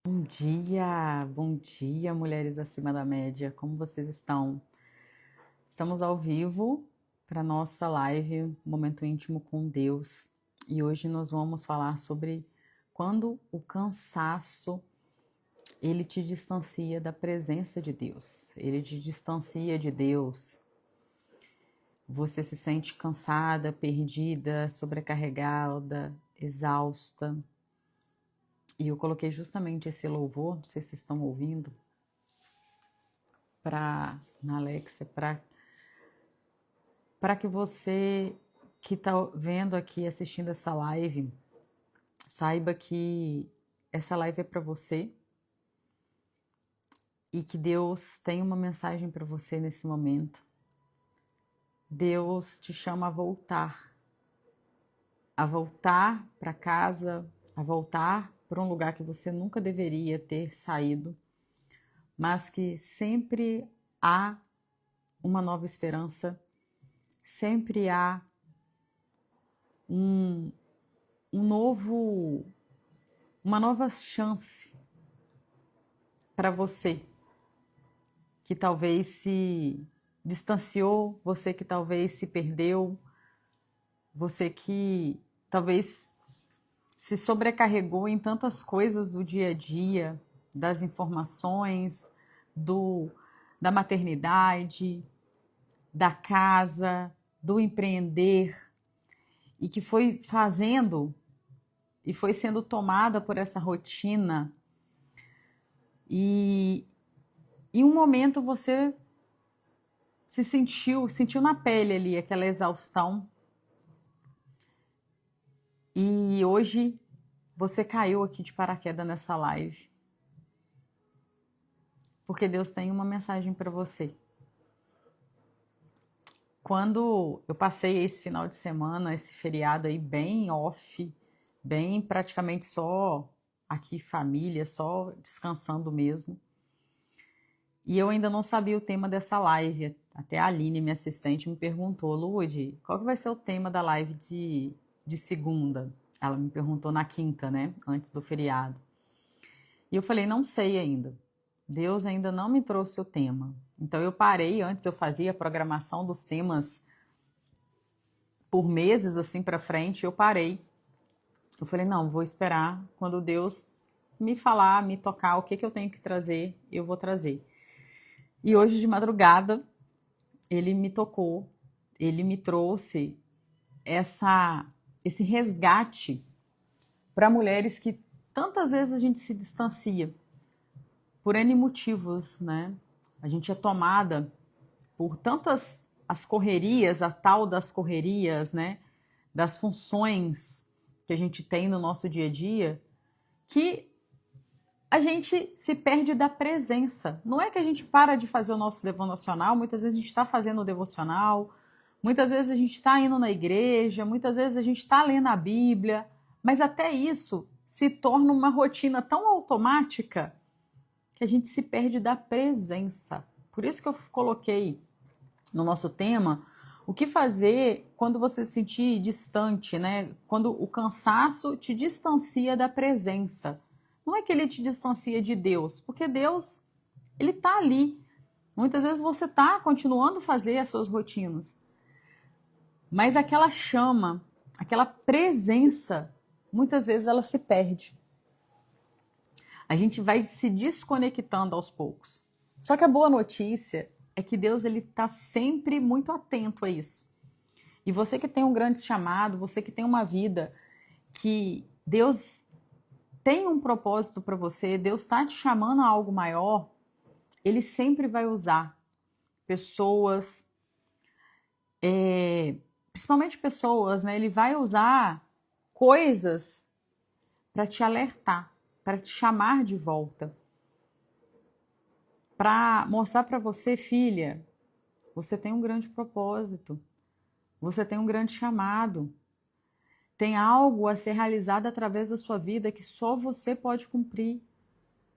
Bom dia, mulheres acima da média. Como vocês estão? Estamos ao vivo para nossa live Momento Íntimo com Deus. E hoje nós vamos falar sobre quando o cansaço ele te distancia da presença de Deus. Ele te distancia de Deus. Você se sente cansada, perdida, sobrecarregada, exausta. E eu coloquei justamente esse louvor, não sei se vocês estão ouvindo, na Alexa, para que você que está vendo aqui, assistindo essa live, saiba que essa live é para você e que Deus tem uma mensagem para você nesse momento. Deus te chama a voltar para casa, a voltar para um lugar que você nunca deveria ter saído, mas que sempre há uma nova esperança, sempre há uma nova chance para você que talvez se distanciou, você que talvez se perdeu, você que talvez se sobrecarregou em tantas coisas do dia a dia, das informações, da maternidade, da casa, do empreender, e que foi fazendo e foi sendo tomada por essa rotina. E em um momento você sentiu na pele ali aquela exaustão. E hoje você caiu aqui de paraquedas nessa live. Porque Deus tem uma mensagem para você. Quando eu passei esse final de semana, esse feriado aí bem off, bem praticamente só aqui família, só descansando mesmo. E eu ainda não sabia o tema dessa live. Até a Aline, minha assistente, me perguntou: Lude, qual que vai ser o tema da live de segunda? Ela me perguntou na quinta, né? Antes do feriado. E eu falei: não sei ainda. Deus ainda não me trouxe o tema. Então eu parei, antes eu fazia a programação dos temas por meses assim para frente, eu parei. Eu falei: não, vou esperar quando Deus me falar, me tocar o que eu tenho que trazer, eu vou trazer. E hoje de madrugada ele me tocou, ele me trouxe esse resgate para mulheres que tantas vezes a gente se distancia por N motivos, né? A gente é tomada por tantas as correrias, a tal das correrias, né? Das funções que a gente tem no nosso dia a dia, que a gente se perde da presença. Não é que a gente para de fazer o nosso devocional, muitas vezes a gente está fazendo o devocional, muitas vezes a gente está indo na igreja, muitas vezes a gente está lendo a Bíblia, mas até isso se torna uma rotina tão automática que a gente se perde da presença. Por isso que eu coloquei no nosso tema o que fazer quando você se sentir distante, né? Quando o cansaço te distancia da presença. Não é que ele te distancia de Deus, porque Deus, ele está ali. Muitas vezes você está continuando a fazer as suas rotinas, mas aquela chama, aquela presença, muitas vezes ela se perde. A gente vai se desconectando aos poucos. Só que a boa notícia é que Deus ele está sempre muito atento a isso. E você que tem um grande chamado, você que tem uma vida que Deus tem um propósito para você, Deus está te chamando a algo maior, ele sempre vai usar pessoas, principalmente pessoas, né? Ele vai usar coisas para te alertar, para te chamar de volta, para mostrar para você, filha, você tem um grande propósito, você tem um grande chamado, tem algo a ser realizado através da sua vida que só você pode cumprir.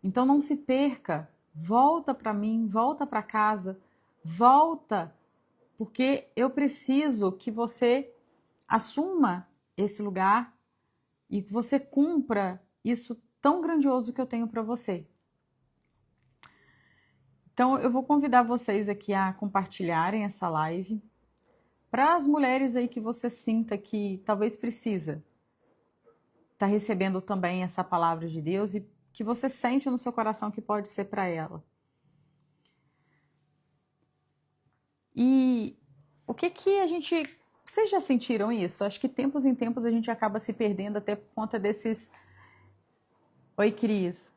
Então não se perca, volta para mim, volta para casa, volta, porque eu preciso que você assuma esse lugar e que você cumpra isso tão grandioso que eu tenho para você. Então, eu vou convidar vocês aqui a compartilharem essa live para as mulheres aí que você sinta que talvez precisa estar recebendo também essa palavra de Deus e que você sente no seu coração que pode ser para ela. E o que a gente... Vocês já sentiram isso? Acho que tempos em tempos a gente acaba se perdendo até por conta desses... Oi, Cris.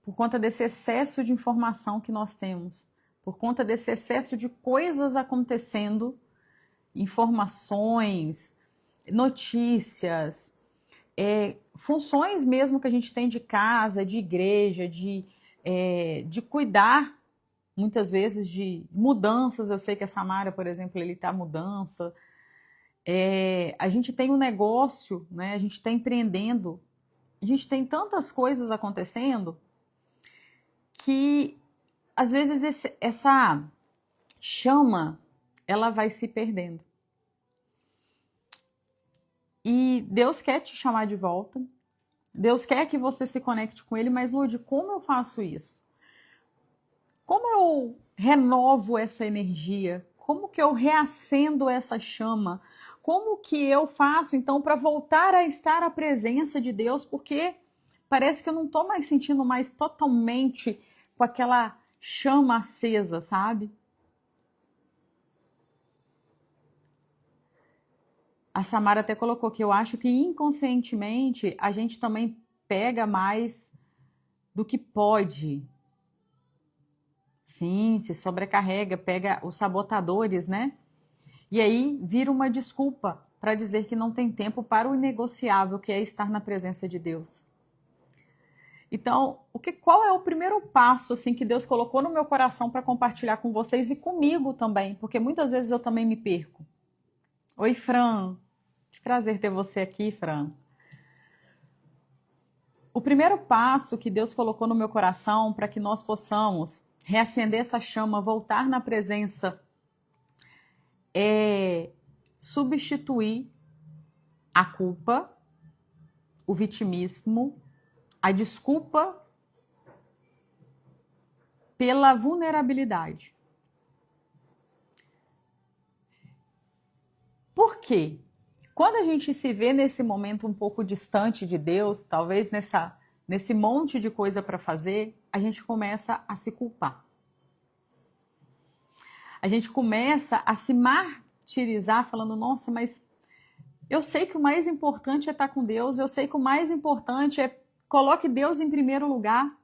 Por conta desse excesso de informação que nós temos, por conta desse excesso de coisas acontecendo, informações, notícias, funções mesmo que a gente tem de casa, de igreja, de cuidar, muitas vezes, de mudanças. Eu sei que a Samara, por exemplo, ele está mudança. A gente tem um negócio, né? A gente está empreendendo, a gente tem tantas coisas acontecendo que às vezes essa chama ela vai se perdendo. E Deus quer te chamar de volta. Deus quer que você se conecte com Ele, mas Lud, como eu faço isso? Como eu renovo essa energia? Como que eu reacendo essa chama? Como que eu faço então para voltar a estar à presença de Deus? Porque parece que eu não estou mais sentindo mais totalmente com aquela chama acesa, sabe? A Samara até colocou que eu acho que inconscientemente a gente também pega mais do que pode. Sim, se sobrecarrega, pega os sabotadores, né? E aí vira uma desculpa para dizer que não tem tempo para o inegociável, que é estar na presença de Deus. Então, qual é o primeiro passo assim que Deus colocou no meu coração para compartilhar com vocês e comigo também? Porque muitas vezes eu também me perco. Oi, Fran. Que prazer ter você aqui, Fran. O primeiro passo que Deus colocou no meu coração para que nós possamos reacender essa chama, voltar na presença, é substituir a culpa, o vitimismo, a desculpa pela vulnerabilidade. Por quê? Quando a gente se vê nesse momento um pouco distante de Deus, talvez nesse monte de coisa para fazer, a gente começa a se culpar. A gente começa a se martirizar falando, nossa, mas eu sei que o mais importante é estar com Deus, eu sei que o mais importante é coloque Deus em primeiro lugar,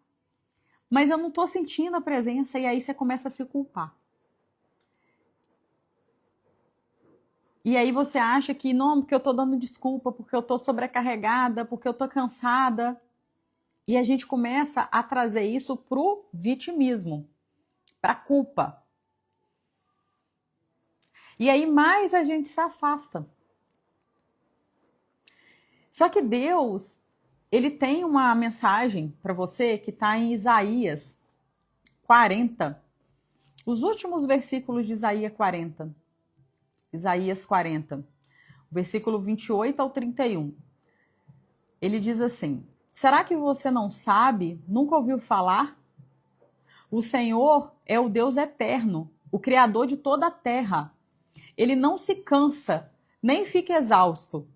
mas eu não estou sentindo a presença, e aí você começa a se culpar. E aí você acha que, não, porque eu estou dando desculpa, porque eu estou sobrecarregada, porque eu estou cansada. E a gente começa a trazer isso para o vitimismo, para a culpa. E aí mais a gente se afasta. Só que Deus, Ele tem uma mensagem para você que está em Isaías 40. Os últimos versículos de Isaías 40. Isaías 40, versículo 28 ao 31. Ele diz assim: será que você não sabe, nunca ouviu falar? O Senhor é o Deus eterno, o Criador de toda a terra. Ele não se cansa, nem fica exausto.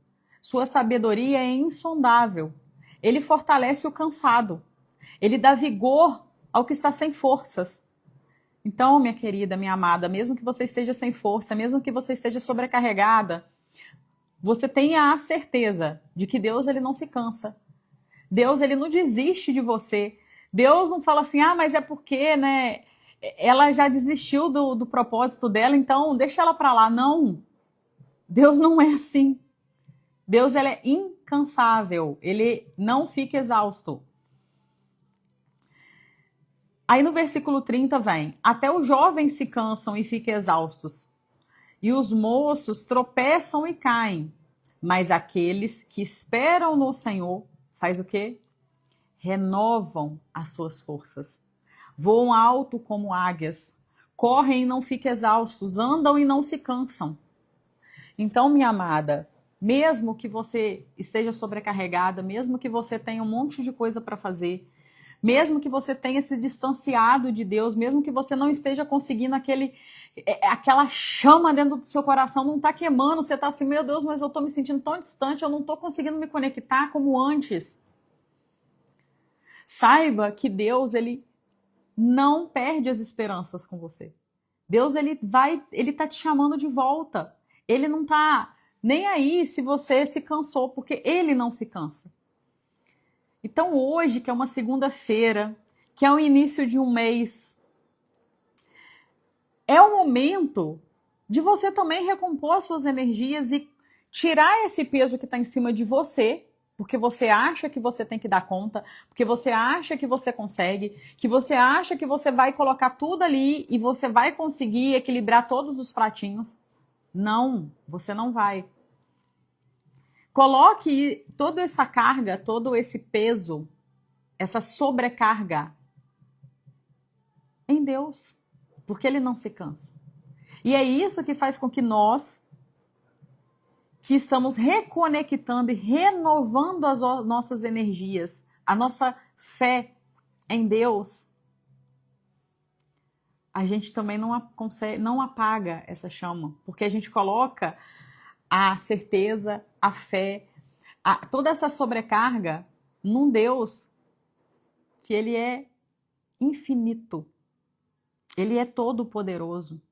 Sua sabedoria é insondável. Ele fortalece o cansado. Ele dá vigor ao que está sem forças. Então, minha querida, minha amada, mesmo que você esteja sem força, mesmo que você esteja sobrecarregada, você tenha a certeza de que Deus, ele não se cansa. Deus, ele não desiste de você. Deus não fala assim, mas é porque, né, ela já desistiu do propósito dela, então deixa ela para lá. Não, Deus não é assim. Deus, ele é incansável, ele não fica exausto. Aí no versículo 30 vem, até os jovens se cansam e ficam exaustos, e os moços tropeçam e caem, mas aqueles que esperam no Senhor, faz o quê? Renovam as suas forças, voam alto como águias, correm e não ficam exaustos, andam e não se cansam. Então, minha amada, mesmo que você esteja sobrecarregada, mesmo que você tenha um monte de coisa para fazer, mesmo que você tenha se distanciado de Deus, mesmo que você não esteja conseguindo aquela chama dentro do seu coração, não está queimando, você está assim, meu Deus, mas eu estou me sentindo tão distante, eu não estou conseguindo me conectar como antes. Saiba que Deus, ele não perde as esperanças com você. Deus, ele tá te chamando de volta. Ele não tá nem aí se você se cansou, porque ele não se cansa. Então hoje, que é uma segunda-feira, que é o início de um mês, é o momento de você também recompor as suas energias e tirar esse peso que está em cima de você, porque você acha que você tem que dar conta, porque você acha que você consegue, que você acha que você vai colocar tudo ali e você vai conseguir equilibrar todos os pratinhos. Não, você não vai. Coloque toda essa carga, todo esse peso, essa sobrecarga em Deus, porque Ele não se cansa. E é isso que faz com que nós, que estamos reconectando e renovando as nossas energias, a nossa fé em Deus, a gente também não apaga essa chama, porque a gente coloca a certeza, a fé, toda essa sobrecarga num Deus que ele é infinito, ele é todo poderoso.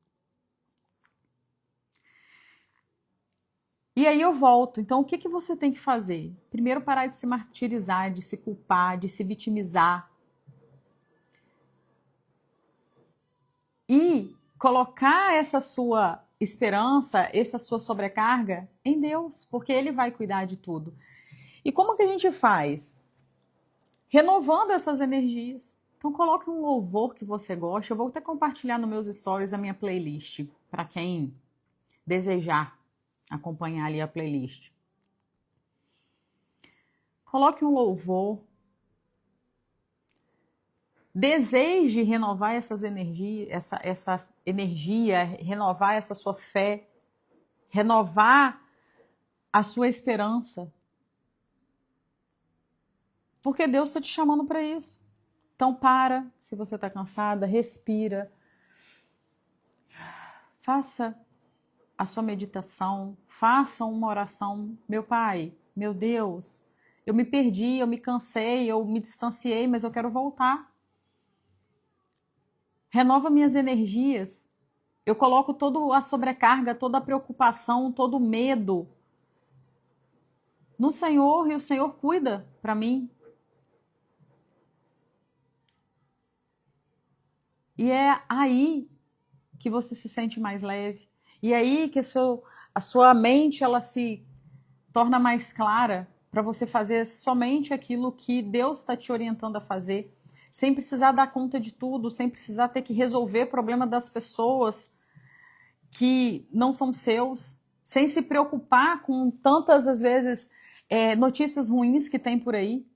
E aí eu volto. Então, o que você tem que fazer? Primeiro, parar de se martirizar, de se culpar, de se vitimizar. E colocar essa sua esperança, essa sua sobrecarga em Deus, porque Ele vai cuidar de tudo. E como que a gente faz? Renovando essas energias. Então, coloque um louvor que você gosta. Eu vou até compartilhar nos meus stories a minha playlist, para quem desejar acompanhar ali a playlist. Coloque um louvor. Deseje renovar essas energias, essa energia, renovar essa sua fé, renovar a sua esperança. Porque Deus está te chamando para isso. Então para, se você está cansada, respira. Faça a sua meditação, faça uma oração. Meu Pai, meu Deus, eu me perdi, eu me cansei, eu me distanciei, mas eu quero voltar. Renova minhas energias. Eu coloco toda a sobrecarga, toda a preocupação, todo o medo no Senhor e o Senhor cuida para mim. E é aí que você se sente mais leve. E é aí que a sua mente ela se torna mais clara para você fazer somente aquilo que Deus está te orientando a fazer, sem precisar dar conta de tudo, sem precisar ter que resolver o problema das pessoas que não são seus, sem se preocupar com tantas, às vezes, notícias ruins que tem por aí,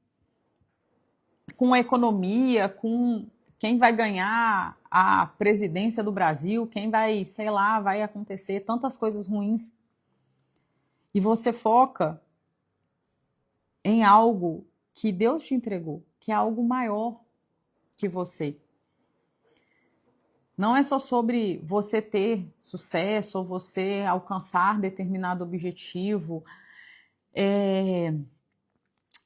com a economia, com quem vai ganhar a presidência do Brasil, quem vai, sei lá, vai acontecer, tantas coisas ruins. E você foca em algo que Deus te entregou, que é algo maior que você. Não é só sobre você ter sucesso ou você alcançar determinado objetivo.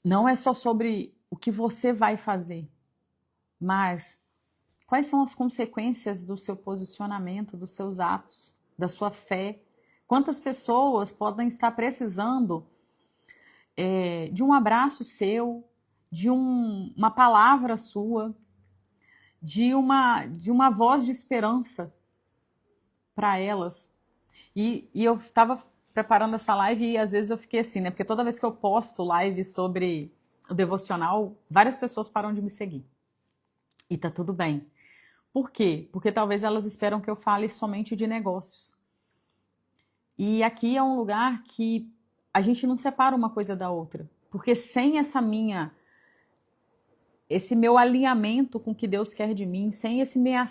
Não é só sobre o que você vai fazer, mas quais são as consequências do seu posicionamento, dos seus atos, da sua fé. Quantas pessoas podem estar precisando de um abraço seu, de uma palavra sua, de uma voz de esperança para elas. E eu estava preparando essa live e às vezes eu fiquei assim, né? Porque toda vez que eu posto live sobre o devocional, várias pessoas param de me seguir. E tá tudo bem. Por quê? Porque talvez elas esperam que eu fale somente de negócios. E aqui é um lugar que a gente não separa uma coisa da outra. Porque sem esse meu alinhamento com o que Deus quer de mim, sem minha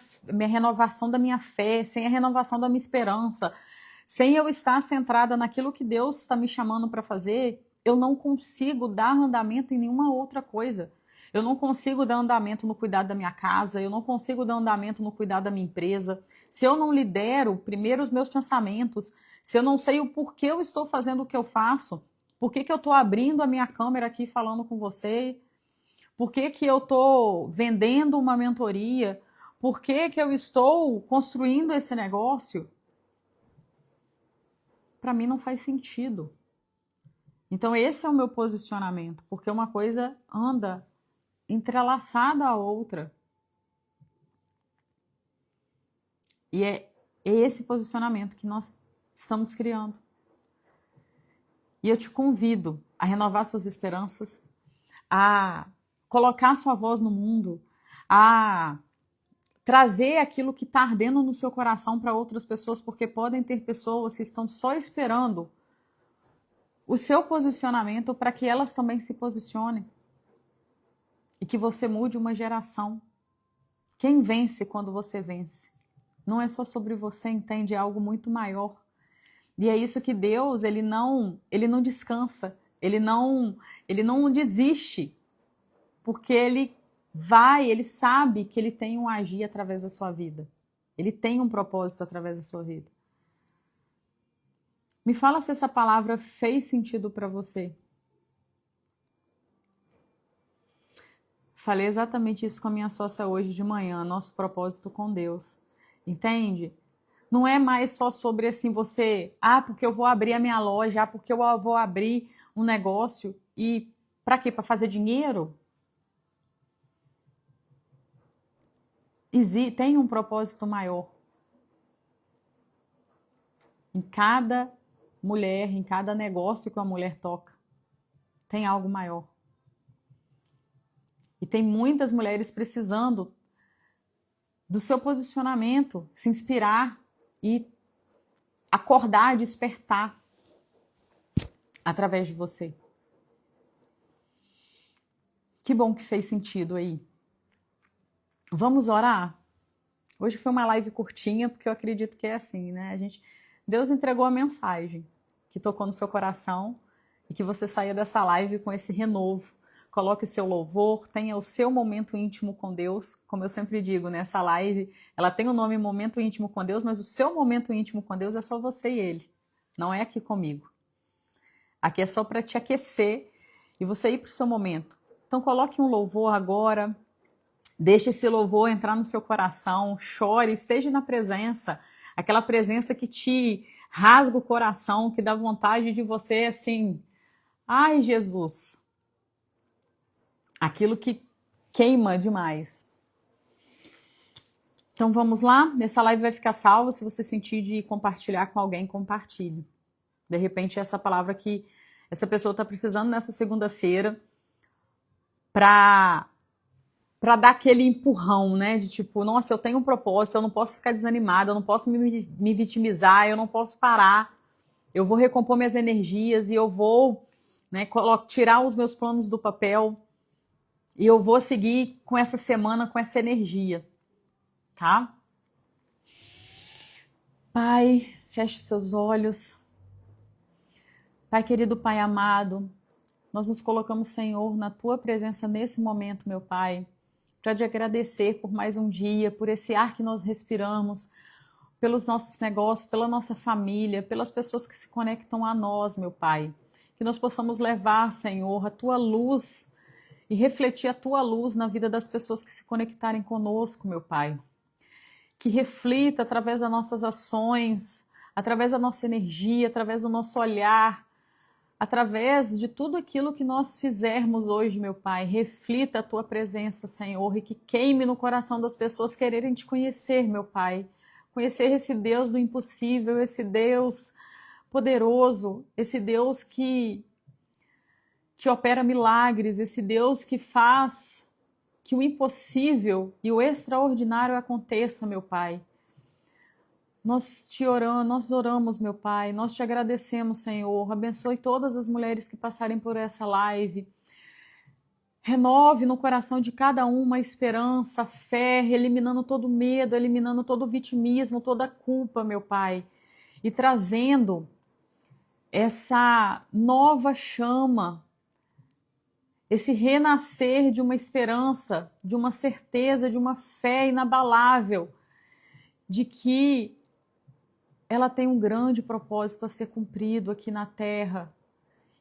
renovação da minha fé, sem a renovação da minha esperança, sem eu estar centrada naquilo que Deus está me chamando para fazer, eu não consigo dar andamento em nenhuma outra coisa. Eu não consigo dar andamento no cuidado da minha casa, eu não consigo dar andamento no cuidado da minha empresa. Se eu não lidero primeiro os meus pensamentos, se eu não sei o porquê eu estou fazendo o que eu faço, por que eu estou abrindo a minha câmera aqui falando com você, por que eu estou vendendo uma mentoria, por que eu estou construindo esse negócio, para mim não faz sentido. Então esse é o meu posicionamento, porque uma coisa anda entrelaçada à outra. E é esse posicionamento que nós estamos criando. E eu te convido a renovar suas esperanças, a colocar sua voz no mundo, a trazer aquilo que está ardendo no seu coração para outras pessoas, porque podem ter pessoas que estão só esperando o seu posicionamento para que elas também se posicionem. E que você mude uma geração. Quem vence quando você vence? Não é só sobre você, entende? É algo muito maior. E é isso que Deus, ele não descansa, ele não desiste, porque ele sabe que ele tem um agir através da sua vida. Ele tem um propósito através da sua vida. Me fala se essa palavra fez sentido para você. Falei exatamente isso com a minha sócia hoje de manhã, nosso propósito com Deus. Entende? Não é mais só sobre assim você, porque eu vou abrir a minha loja, porque eu vou abrir um negócio e para quê? Para fazer dinheiro? Tem um propósito maior. Em cada mulher, em cada negócio que uma mulher toca, tem algo maior. E tem muitas mulheres precisando do seu posicionamento, se inspirar e acordar, despertar através de você. Que bom que fez sentido aí. Vamos orar? Hoje foi uma live curtinha, porque eu acredito que é assim, né? Deus entregou a mensagem que tocou no seu coração e que você saia dessa live com esse renovo. Coloque o seu louvor, tenha o seu momento íntimo com Deus. Como eu sempre digo, né? Essa live, ela tem o nome Momento Íntimo com Deus, mas o seu momento íntimo com Deus é só você e Ele. Não é aqui comigo. Aqui é só para te aquecer e você ir para o seu momento. Então coloque um louvor agora, deixe esse louvor entrar no seu coração, chore, esteja na presença, aquela presença que te rasga o coração, que dá vontade de você assim, ai Jesus, aquilo que queima demais. Então vamos lá, essa live vai ficar salva, se você sentir de compartilhar com alguém, compartilhe. De repente essa palavra que essa pessoa está precisando nessa segunda-feira para dar aquele empurrão, né? De tipo, nossa, eu tenho um propósito, eu não posso ficar desanimada, eu não posso me vitimizar, eu não posso parar. Eu vou recompor minhas energias e eu vou, né, tirar os meus planos do papel e eu vou seguir com essa semana com essa energia, tá? Pai, feche seus olhos. Pai querido, Pai amado, nós nos colocamos, Senhor, na Tua presença nesse momento, meu Pai, para te agradecer por mais um dia, por esse ar que nós respiramos, pelos nossos negócios, pela nossa família, pelas pessoas que se conectam a nós, meu Pai. Que nós possamos levar, Senhor, a Tua luz e refletir a Tua luz na vida das pessoas que se conectarem conosco, meu Pai. Que reflita através das nossas ações, através da nossa energia, através do nosso olhar, através de tudo aquilo que nós fizermos hoje, meu Pai, reflita a Tua presença, Senhor, e que queime no coração das pessoas quererem Te conhecer, meu Pai. Conhecer esse Deus do impossível, esse Deus poderoso, esse Deus que opera milagres, esse Deus que faz que o impossível e o extraordinário aconteça, meu Pai. Nós oramos, meu Pai, nós te agradecemos, Senhor. Abençoe todas as mulheres que passarem por essa live. Renove no coração de cada uma a esperança, a fé, eliminando todo medo, eliminando todo vitimismo, toda culpa, meu Pai. e trazendo essa nova chama, esse renascer de uma esperança, de uma certeza, de uma fé inabalável, de que ela tem um grande propósito a ser cumprido aqui na Terra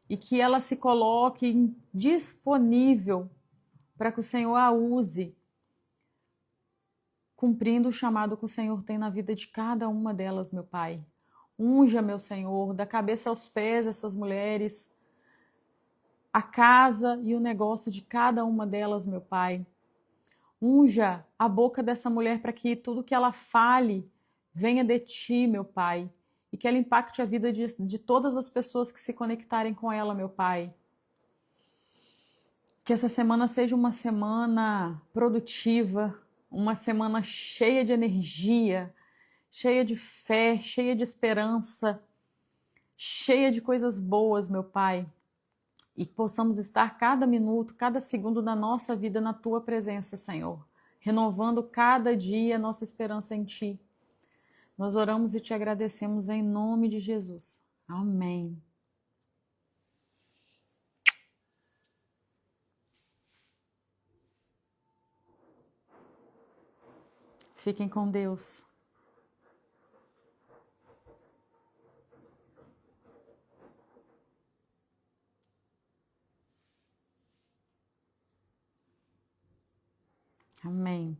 e que ela se coloque disponível para que o Senhor a use, cumprindo o chamado que o Senhor tem na vida de cada uma delas, meu Pai. Unja, meu Senhor, da cabeça aos pés essas mulheres, a casa e o negócio de cada uma delas, meu Pai. Unja a boca dessa mulher para que tudo que ela fale venha de Ti, meu Pai, e que ela impacte a vida de todas as pessoas que se conectarem com ela, meu Pai. Que essa semana seja uma semana produtiva, uma semana cheia de energia, cheia de fé, cheia de esperança, cheia de coisas boas, meu Pai. E que possamos estar cada minuto, cada segundo da nossa vida na Tua presença, Senhor, renovando cada dia a nossa esperança em Ti. Nós oramos e Te agradecemos em nome de Jesus. Amém. Fiquem com Deus. Amém.